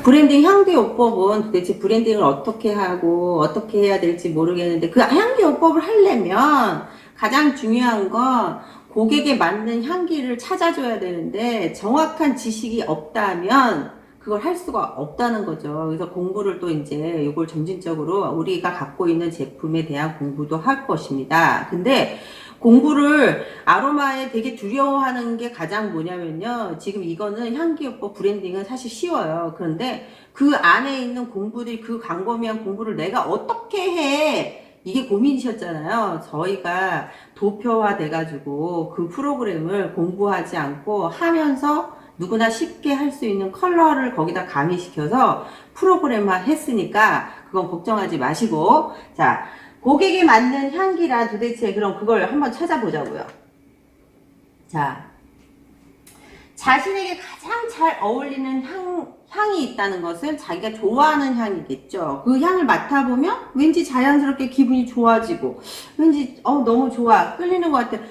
브랜딩 향기요법은 도대체 브랜딩을 어떻게 하고 어떻게 해야 될지 모르겠는데, 그 향기요법을 하려면 가장 중요한 건 고객에 맞는 향기를 찾아줘야 되는데, 정확한 지식이 없다면 그걸 할 수가 없다는 거죠. 그래서 공부를 또 이제 이걸 점진적으로 우리가 갖고 있는 제품에 대한 공부도 할 것입니다. 근데 공부를 아로마에 되게 두려워하는 게 가장 뭐냐면요. 지금 이거는 향기요법 브랜딩은 사실 쉬워요. 그런데 그 안에 있는 공부들이, 그 광범위한 공부를 내가 어떻게 해? 이게 고민이셨잖아요. 저희가 도표화 돼가지고 그 프로그램을 공부하지 않고 하면서 누구나 쉽게 할 수 있는 컬러를 거기다 가미시켜서 프로그램화 했으니까 그건 걱정하지 마시고, 자, 고객에 맞는 향기라 도대체 그럼 그걸 한번 찾아보자고요. 자, 자신에게 가장 잘 어울리는 향이 있다는 것은 자기가 좋아하는 향이겠죠. 그 향을 맡아보면 왠지 자연스럽게 기분이 좋아지고, 왠지 너무 좋아, 끌리는 것 같아,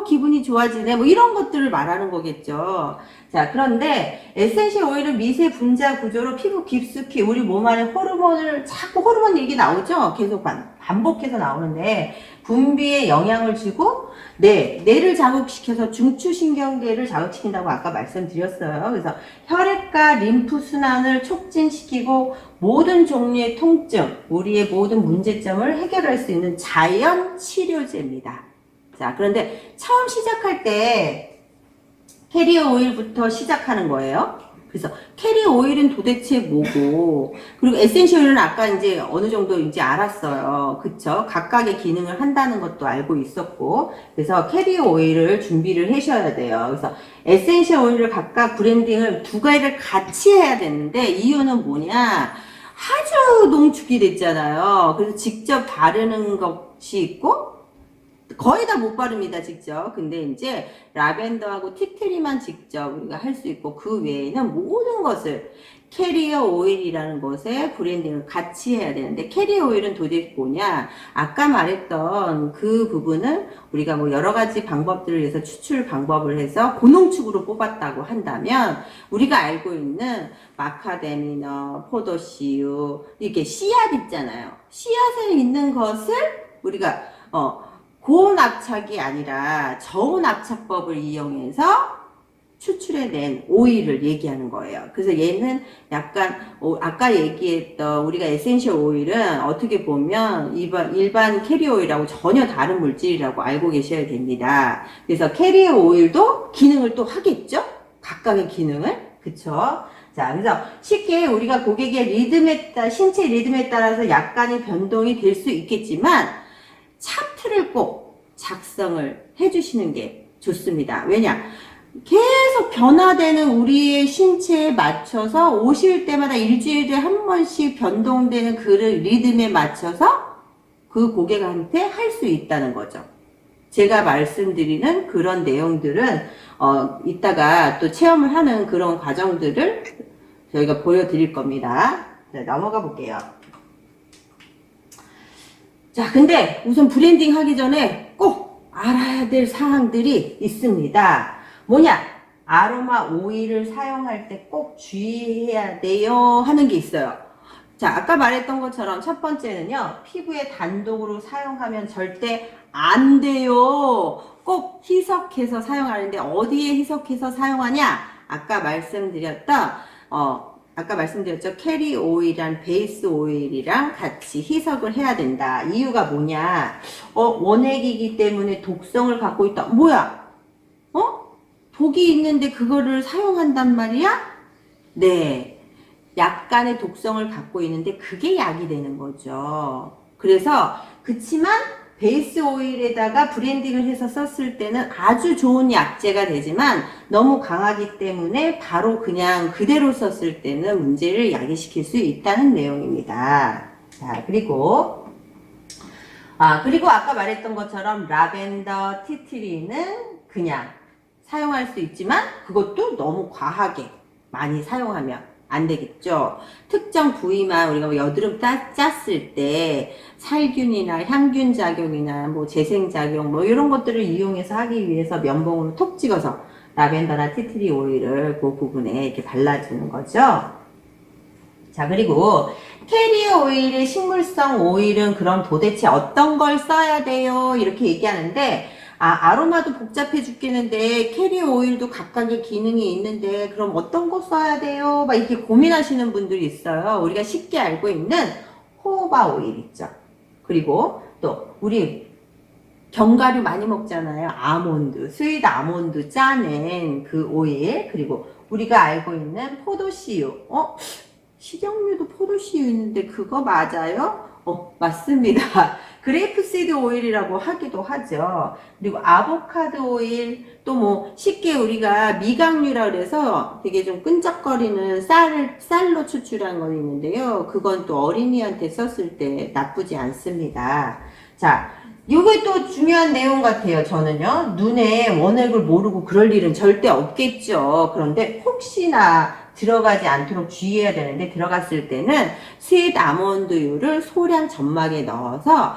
기분이 좋아지네, 뭐 이런 것들을 말하는 거겠죠. 자, 그런데 에센셜 오일은 미세 분자 구조로 피부 깊숙이 우리 몸 안에 호르몬을, 자꾸 호르몬 얘기 나오죠. 계속 반복해서 나오는데, 분비에 영향을 주고 뇌를 자극시켜서 중추신경계를 자극시킨다고 아까 말씀드렸어요. 그래서 혈액과 림프 순환을 촉진시키고 모든 종류의 통증, 우리의 모든 문제점을 해결할 수 있는 자연 치료제입니다. 자, 그런데 처음 시작할 때 캐리어 오일부터 시작하는 거예요. 그래서 캐리어 오일은 도대체 뭐고, 그리고 에센셜 오일은 아까 이제 어느 정도 이제 알았어요. 그쵸? 각각의 기능을 한다는 것도 알고 있었고, 그래서 캐리어 오일을 준비를 하셔야 돼요. 그래서 에센셜 오일을 각각 브랜딩을 두 가지를 같이 해야 되는데, 이유는 뭐냐? 아주 농축이 됐잖아요. 그래서 직접 바르는 것이 있고, 거의 다 못 바릅니다, 직접. 근데 이제 라벤더하고 티트리만 직접 우리가 할 수 있고, 그 외에는 모든 것을 캐리어 오일이라는 것에 브랜딩을 같이 해야 되는데, 캐리어 오일은 도대체 뭐냐? 아까 말했던 그 부분은 우리가 뭐 여러 가지 방법들을 위해서 추출 방법을 해서 고농축으로 뽑았다고 한다면, 우리가 알고 있는 마카데미너, 포도씨유, 이렇게 씨앗 있잖아요. 씨앗에 있는 것을 우리가 고압착이 아니라 저온압착법을 이용해서 추출해낸 오일을 얘기하는 거예요. 그래서 얘는 약간 아까 얘기했던 우리가 에센셜 오일은 어떻게 보면 일반 캐리어 오일하고 전혀 다른 물질이라고 알고 계셔야 됩니다. 그래서 캐리어 오일도 기능을 또 하겠죠? 각각의 기능을. 그쵸? 자, 그래서 쉽게 우리가 고객의 리듬에 따라, 신체 리듬에 따라서 약간의 변동이 될 수 있겠지만, 차트를 꼭 작성을 해주시는 게 좋습니다. 왜냐? 계속 변화되는 우리의 신체에 맞춰서 오실 때마다 일주일에 한 번씩 변동되는 그 리듬에 맞춰서 그 고객한테 할 수 있다는 거죠. 제가 말씀드리는 그런 내용들은 이따가 또 체험을 하는 그런 과정들을 저희가 보여드릴 겁니다. 네, 넘어가 볼게요. 자, 근데 우선 브랜딩 하기 전에 꼭 알아야 될 사항들이 있습니다. 뭐냐? 아로마 오일을 사용할 때 꼭 주의해야 돼요 하는 게 있어요. 자, 아까 말했던 것처럼 첫 번째는요, 피부에 단독으로 사용하면 절대 안 돼요. 꼭 희석해서 사용하는데, 어디에 희석해서 사용하냐? 아까 말씀드렸죠. 캐리 오일이란 베이스 오일이랑 같이 희석을 해야 된다. 이유가 뭐냐? 원액이기 때문에 독성을 갖고 있다. 뭐야? 독이 있는데 그거를 사용한단 말이야? 네. 약간의 독성을 갖고 있는데 그게 약이 되는 거죠. 그래서 그치만 베이스 오일에다가 브랜딩을 해서 썼을 때는 아주 좋은 약재가 되지만 너무 강하기 때문에 바로 그냥 그대로 썼을 때는 문제를 야기시킬 수 있다는 내용입니다. 자, 그리고 아까 말했던 것처럼 라벤더, 티트리는 그냥 사용할 수 있지만 그것도 너무 과하게 많이 사용하면 안 되겠죠. 특정 부위만 우리가 뭐 여드름 짰을 때 살균이나 향균 작용이나 뭐 재생 작용 뭐 이런 것들을 이용해서 하기 위해서 면봉으로 톡 찍어서 라벤더나 티트리 오일을 그 부분에 이렇게 발라주는 거죠. 자, 그리고 캐리어 오일의 식물성 오일은 그럼 도대체 어떤 걸 써야 돼요? 이렇게 얘기하는데, 아로마도 복잡해 죽겠는데 캐리어 오일도 각각의 기능이 있는데 그럼 어떤 거 써야 돼요? 막 이렇게 고민하시는 분들이 있어요. 우리가 쉽게 알고 있는 호호바 오일 있죠. 그리고 또 우리 견과류 많이 먹잖아요. 아몬드, 스윗 아몬드 짜낸 그 오일, 그리고 우리가 알고 있는 포도씨유. 식용유도 포도씨유 있는데 그거 맞아요? 맞습니다. 그레이프시드 오일이라고 하기도 하죠. 그리고 아보카도 오일, 또 뭐 쉽게 우리가 미각류라 그래서 되게 좀 끈적거리는 쌀로 추출한 거 있는데요. 그건 또 어린이한테 썼을 때 나쁘지 않습니다. 자, 이게 또 중요한 내용 같아요. 저는요. 눈에 원액을 모르고 그럴 일은 절대 없겠죠. 그런데 혹시나 들어가지 않도록 주의해야 되는데, 들어갔을 때는 스윗 아몬드유를 소량 점막에 넣어서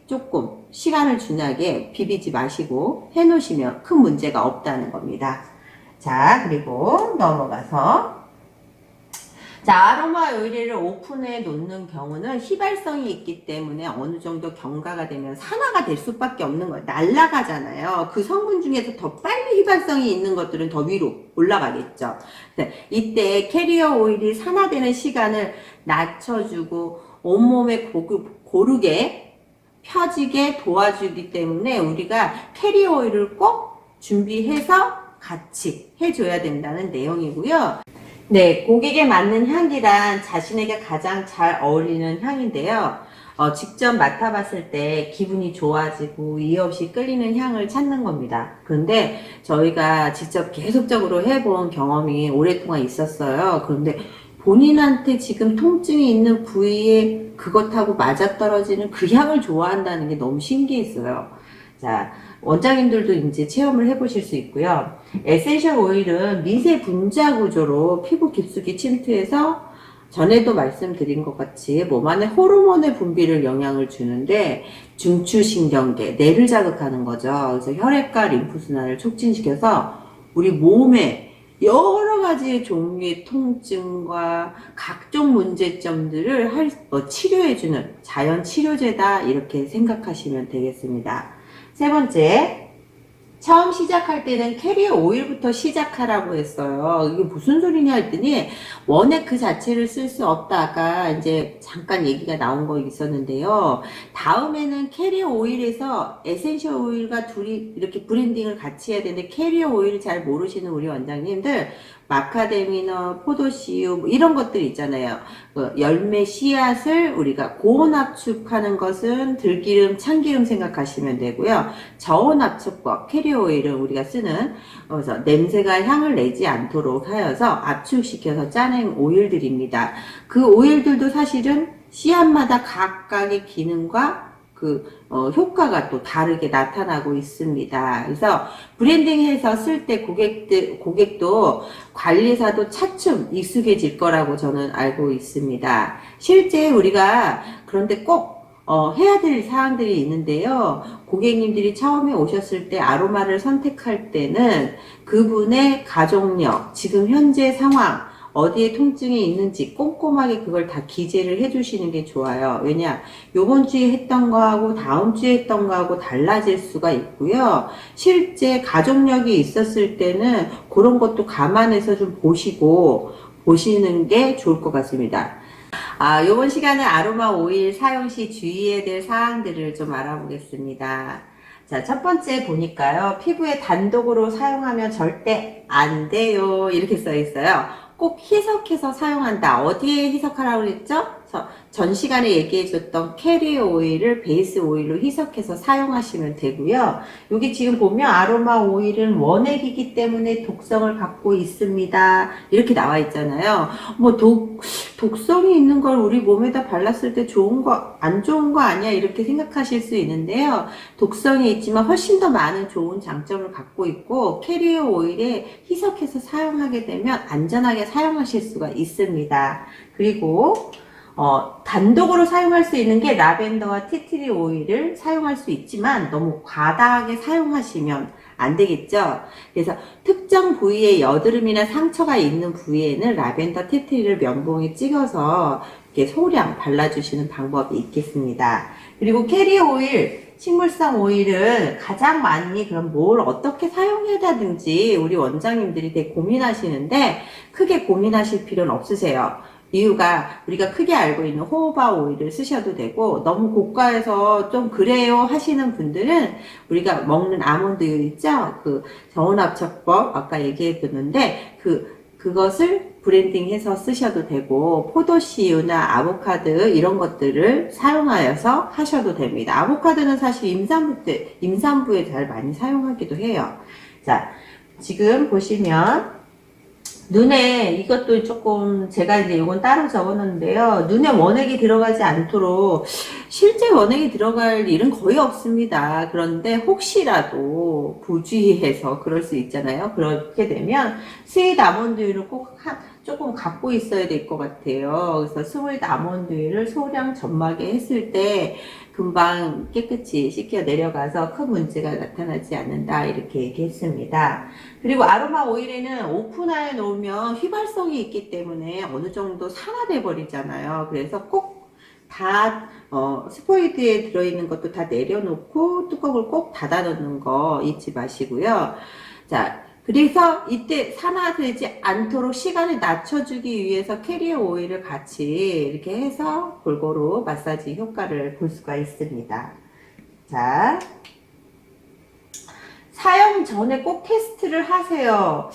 조금 시간을 지나게 비비지 마시고 해놓으시면 큰 문제가 없다는 겁니다. 자, 그리고 넘어가서, 자, 아로마 오일을 오픈해 놓는 경우는 휘발성이 있기 때문에 어느 정도 경과가 되면 산화가 될 수밖에 없는 거예요. 날아가잖아요. 그 성분 중에서 더 빨리 휘발성이 있는 것들은 더 위로 올라가겠죠. 이때 캐리어 오일이 산화되는 시간을 낮춰주고 온몸에 고르게 펴지게 도와주기 때문에 우리가 캐리어 오일을 꼭 준비해서 같이 해줘야 된다는 내용이고요. 네, 고객에 맞는 향기란 자신에게 가장 잘 어울리는 향인데요. 직접 맡아봤을 때 기분이 좋아지고 이유 없이 끌리는 향을 찾는 겁니다. 그런데 저희가 직접 계속적으로 해본 경험이 오랫동안 있었어요. 그런데 본인한테 지금 통증이 있는 부위에 그것하고 맞아떨어지는 그 향을 좋아한다는 게 너무 신기했어요. 자, 원장님들도 이제 체험을 해보실 수 있고요. 에센셜 오일은 미세 분자 구조로 피부 깊숙이 침투해서 전에도 말씀드린 것 같이 몸 안에 호르몬의 분비를 영향을 주는데 중추신경계, 뇌를 자극하는 거죠. 그래서 혈액과 림프순환을 촉진시켜서 우리 몸에 여러 가지 종류의 통증과 각종 문제점들을 치료해주는 자연 치료제다, 이렇게 생각하시면 되겠습니다. 세 번째, 처음 시작할 때는 캐리어 오일부터 시작하라고 했어요. 이게 무슨 소리냐 했더니 원액 그 자체를 쓸 수 없다가 이제 잠깐 얘기가 나온 거 있었는데요. 다음에는 캐리어 오일에서 에센셜 오일과 둘이 이렇게 브랜딩을 같이 해야 되는데, 캐리어 오일을 잘 모르시는 우리 원장님들 마카데미너, 포도씨유 뭐 이런 것들 있잖아요. 열매 씨앗을 우리가 고온 압축하는 것은 들기름, 참기름 생각하시면 되고요. 저온 압축법, 캐리어 오일은 우리가 쓰는 그래서 냄새가 향을 내지 않도록 하여서 압축시켜서 짜낸 오일들입니다. 그 오일들도 사실은 씨앗마다 각각의 기능과 효과가 또 다르게 나타나고 있습니다. 그래서 브랜딩해서 쓸 때 고객도 관리사도 차츰 익숙해질 거라고 저는 알고 있습니다. 실제 우리가 그런데 꼭 해야 될 사항들이 있는데요. 고객님들이 처음에 오셨을 때 아로마를 선택할 때는 그분의 가족력, 지금 현재 상황, 어디에 통증이 있는지 꼼꼼하게 그걸 다 기재를 해주시는 게 좋아요. 왜냐, 요번 주에 했던 거하고 다음 주에 했던 거하고 달라질 수가 있고요. 실제 가족력이 있었을 때는 그런 것도 감안해서 좀 보시는 게 좋을 것 같습니다. 요번 시간은 아로마 오일 사용 시 주의해야 될 사항들을 좀 알아보겠습니다. 자, 첫 번째 보니까요. 피부에 단독으로 사용하면 절대 안 돼요, 이렇게 써 있어요. 꼭 희석해서 사용한다. 어디에 희석하라고 그랬죠? 전 시간에 얘기해줬던 캐리어 오일을 베이스 오일로 희석해서 사용하시면 되고요. 여기 지금 보면 아로마 오일은 원액이기 때문에 독성을 갖고 있습니다, 이렇게 나와 있잖아요. 독성이 있는 걸 우리 몸에다 발랐을 때 좋은 거, 안 좋은 거 아니야? 이렇게 생각하실 수 있는데요. 독성이 있지만 훨씬 더 많은 좋은 장점을 갖고 있고, 캐리어 오일에 희석해서 사용하게 되면 안전하게 사용하실 수가 있습니다. 그리고 단독으로 사용할 수 있는 게 라벤더와 티트리 오일을 사용할 수 있지만 너무 과다하게 사용하시면 안 되겠죠. 그래서 특정 부위에 여드름이나 상처가 있는 부위에는 라벤더 티트리를 면봉에 찍어서 이렇게 소량 발라주시는 방법이 있겠습니다. 그리고 캐리어 오일, 식물성 오일을 가장 많이 그럼 뭘 어떻게 사용해야 되는지 우리 원장님들이 되게 고민하시는데 크게 고민하실 필요는 없으세요. 이유가 우리가 크게 알고 있는 호호바 오일을 쓰셔도 되고, 너무 고가해서 좀 그래요 하시는 분들은 우리가 먹는 아몬드유 있죠? 그 저온압착법 아까 얘기해 줬는데 그것을 브랜딩해서 쓰셔도 되고, 포도씨유나 아보카도 이런 것들을 사용하여서 하셔도 됩니다. 아보카도는 사실 임산부에 잘 많이 사용하기도 해요. 자, 지금 보시면 눈에 이것도 조금 제가 이제 이건 따로 적어놨는데요. 눈에 원액이 들어가지 않도록 실제 원액이 들어갈 일은 거의 없습니다. 그런데 혹시라도 부주의해서 그럴 수 있잖아요. 그렇게 되면 스윗 아몬드유를 꼭 조금 갖고 있어야 될 것 같아요. 그래서 스윗 아몬드유를 소량 점막에 했을 때 금방 깨끗이 씻겨 내려가서 큰 문제가 나타나지 않는다 이렇게 얘기했습니다. 그리고 아로마 오일에는 오픈하여 놓으면 휘발성이 있기 때문에 어느 정도 산화돼 버리잖아요. 그래서 꼭 다 스포이드에 들어있는 것도 다 내려놓고 뚜껑을 꼭 닫아 놓는 거 잊지 마시고요. 자, 그래서 이때 산화되지 않도록 시간을 낮춰주기 위해서 캐리어 오일을 같이 이렇게 해서 골고루 마사지 효과를 볼 수가 있습니다. 자, 사용 전에 꼭 테스트를 하세요.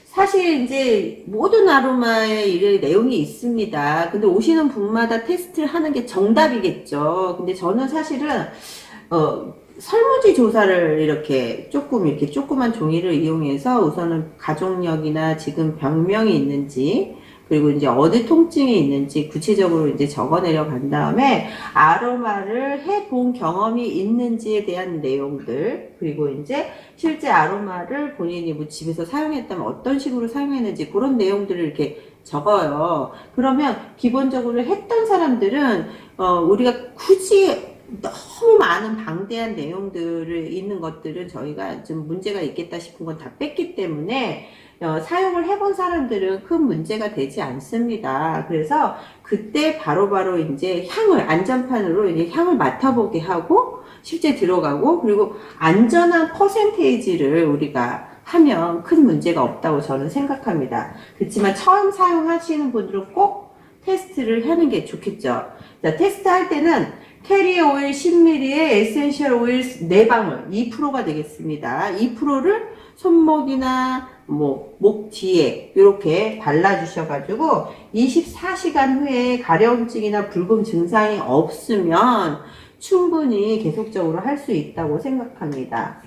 사실 이제 모든 아로마에 이런 내용이 있습니다. 근데 오시는 분마다 테스트를 하는 게 정답이겠죠. 근데 저는 사실은 설문지 조사를 이렇게 조그만 종이를 이용해서 우선은 가족력이나 지금 병명이 있는지, 그리고 이제 어디 통증이 있는지 구체적으로 이제 적어 내려간 다음에 아로마를 해본 경험이 있는지에 대한 내용들, 그리고 이제 실제 아로마를 본인이 뭐 집에서 사용했다면 어떤 식으로 사용했는지 그런 내용들을 이렇게 적어요. 그러면 기본적으로 했던 사람들은 우리가 굳이 너무 많은 방대한 내용들을 있는 것들은 저희가 좀 문제가 있겠다 싶은 건 다 뺐기 때문에 사용을 해본 사람들은 큰 문제가 되지 않습니다. 그래서 그때 바로바로 이제 안전판으로 이제 향을 맡아보게 하고 실제 들어가고, 그리고 안전한 퍼센테이지를 우리가 하면 큰 문제가 없다고 저는 생각합니다. 그렇지만 처음 사용하시는 분들은 꼭 테스트를 하는 게 좋겠죠. 자, 테스트 할 때는 캐리어 오일 10ml에 에센셜 오일 4방울 2%가 되겠습니다. 2%를 손목이나 목 뒤에 이렇게 발라주셔가지고 24시간 후에 가려움증이나 붉은 증상이 없으면 충분히 계속적으로 할 수 있다고 생각합니다.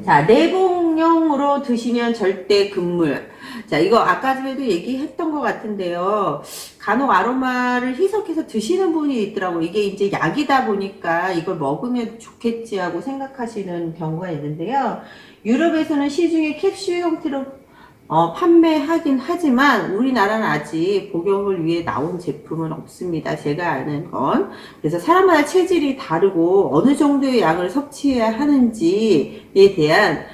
자, 내복용으로 드시면 절대 금물. 자, 이거 아까 전에도 얘기했던 것 같은데요. 간혹 아로마를 희석해서 드시는 분이 있더라고. 이게 이제 약이다 보니까 이걸 먹으면 좋겠지 하고 생각하시는 경우가 있는데요. 유럽에서는 시중에 캡슐 형태로 판매하긴 하지만 우리나라는 아직 복용을 위해 나온 제품은 없습니다. 제가 아는 건. 그래서 사람마다 체질이 다르고 어느 정도의 양을 섭취해야 하는지에 대한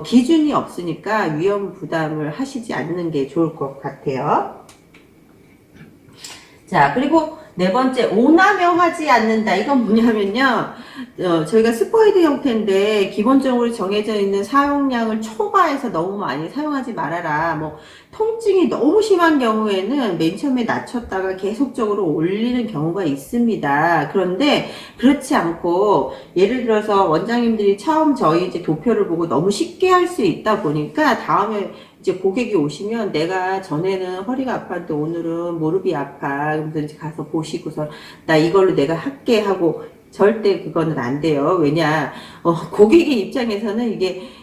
기준이 없으니까 위험 부담을 하시지 않는 게 좋을 것 같아요. 자, 그리고 네 번째, 오남용하지 않는다. 이건 뭐냐면요. 저희가 스포이드 형태인데 기본적으로 정해져 있는 사용량을 초과해서 너무 많이 사용하지 말아라. 뭐 통증이 너무 심한 경우에는 맨 처음에 낮췄다가 계속적으로 올리는 경우가 있습니다. 그런데 그렇지 않고 예를 들어서 원장님들이 처음 저희 이제 도표를 보고 너무 쉽게 할 수 있다 보니까 다음에 이제 고객이 오시면 내가 전에는 허리가 아팠는데 오늘은 무릎이 아파. 그래서 이제 가서 보시고서 나 이걸로 내가 할게 하고 절대 그거는 안 돼요. 왜냐, 고객의 입장에서는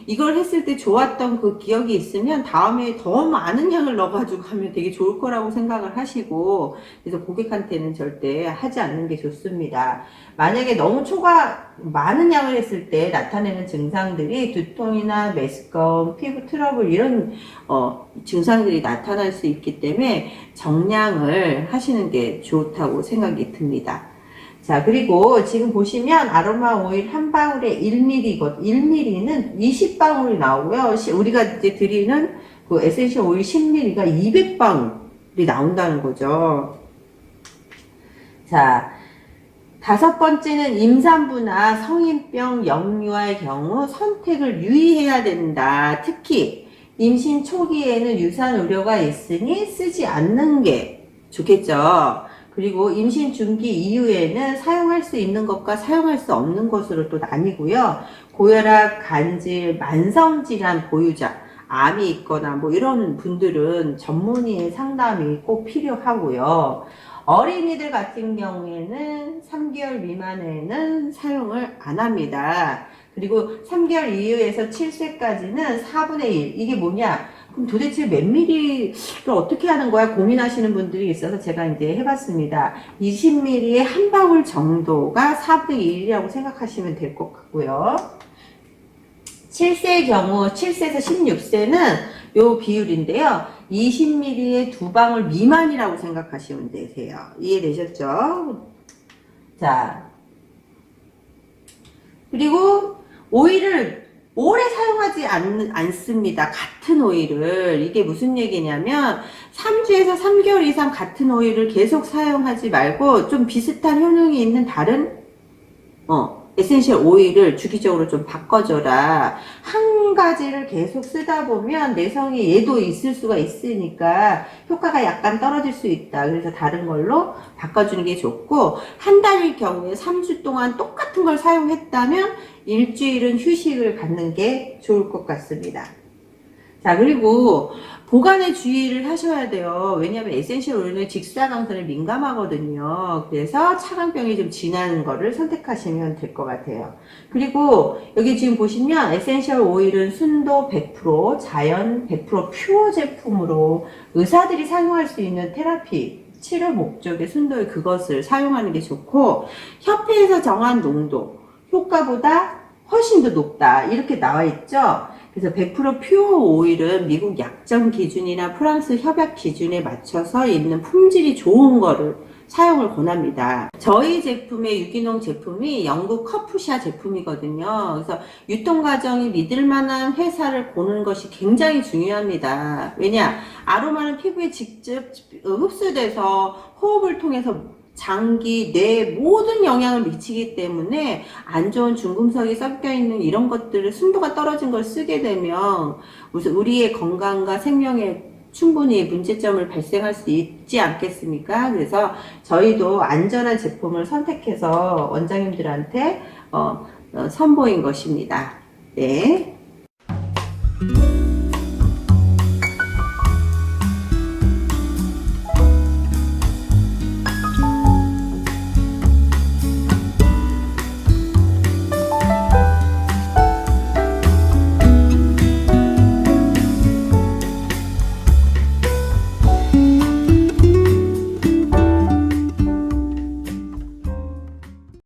이걸 했을 때 좋았던 그 기억이 있으면 다음에 더 많은 양을 넣어가지고 하면 되게 좋을 거라고 생각을 하시고, 그래서 고객한테는 절대 하지 않는 게 좋습니다. 만약에 너무 많은 양을 했을 때 나타내는 증상들이 두통이나 메스꺼움, 피부 트러블 이런 증상들이 나타날 수 있기 때문에 정량을 하시는 게 좋다고 생각이 듭니다. 자, 그리고 지금 보시면 아로마 오일 한 방울에 1ml, 1ml는 20방울이 나오고요. 우리가 이제 드리는 그 에센셜 오일 10ml가 200방울이 나온다는 거죠. 자, 5번째는 임산부나 성인병 영유아의 경우 선택을 유의해야 된다. 특히 임신 초기에는 유산 우려가 있으니 쓰지 않는 게 좋겠죠. 그리고 임신 중기 이후에는 사용할 수 있는 것과 사용할 수 없는 것으로 또 나뉘고요. 고혈압, 간질, 만성질환 보유자, 암이 있거나 뭐 이런 분들은 전문의의 상담이 꼭 필요하고요. 어린이들 같은 경우에는 3개월 미만에는 사용을 안 합니다. 그리고 3개월 이후에서 7세까지는 4분의 1. 이게 뭐냐? 그럼 도대체 몇 미리를 어떻게 하는 거야? 고민하시는 분들이 있어서 제가 이제 해봤습니다. 20ml의 한 방울 정도가 4분의 1이라고 생각하시면 될 것 같고요. 7세의 경우, 7세에서 16세는 요 비율인데요. 20ml의 2방울 미만이라고 생각하시면 되세요. 이해되셨죠? 자, 그리고 오일을 오래 사용하지 않습니다. 같은 오일을. 이게 무슨 얘기냐면 3주에서 3개월 이상 같은 오일을 계속 사용하지 말고 좀 비슷한 효능이 있는 다른 에센셜 오일을 주기적으로 좀 바꿔줘라. 한 가지를 계속 쓰다 보면 내성이 얘도 있을 수가 있으니까 효과가 약간 떨어질 수 있다. 그래서 다른 걸로 바꿔주는 게 좋고, 한 달일 경우에 3주 동안 똑같은 걸 사용했다면 일주일은 휴식을 갖는 게 좋을 것 같습니다. 자, 그리고 보관에 주의를 하셔야 돼요. 왜냐하면 에센셜 오일은 직사광선에 민감하거든요. 그래서 차광병이 좀 진한 거를 선택하시면 될 것 같아요. 그리고 여기 지금 보시면 에센셜 오일은 순도 100%, 자연 100% 퓨어 제품으로 의사들이 사용할 수 있는 테라피, 치료 목적의 순도의 그것을 사용하는 게 좋고, 협회에서 정한 농도, 효과보다 훨씬 더 높다. 이렇게 나와 있죠? 그래서 100% 퓨어 오일은 미국 약정 기준이나 프랑스 협약 기준에 맞춰서 있는 품질이 좋은 거를 사용을 권합니다. 저희 제품의 유기농 제품이 영국 커프샤 제품이거든요. 그래서 유통과정이 믿을만한 회사를 고르는 것이 굉장히 중요합니다. 왜냐? 아로마는 피부에 직접 흡수돼서 호흡을 통해서 장기, 뇌 모든 영향을 미치기 때문에 안 좋은 중금속이 섞여 있는 이런 것들을 순도가 떨어진 걸 쓰게 되면 우리의 건강과 생명에 충분히 문제점을 발생할 수 있지 않겠습니까? 그래서 저희도 안전한 제품을 선택해서 원장님들한테 선보인 것입니다. 네.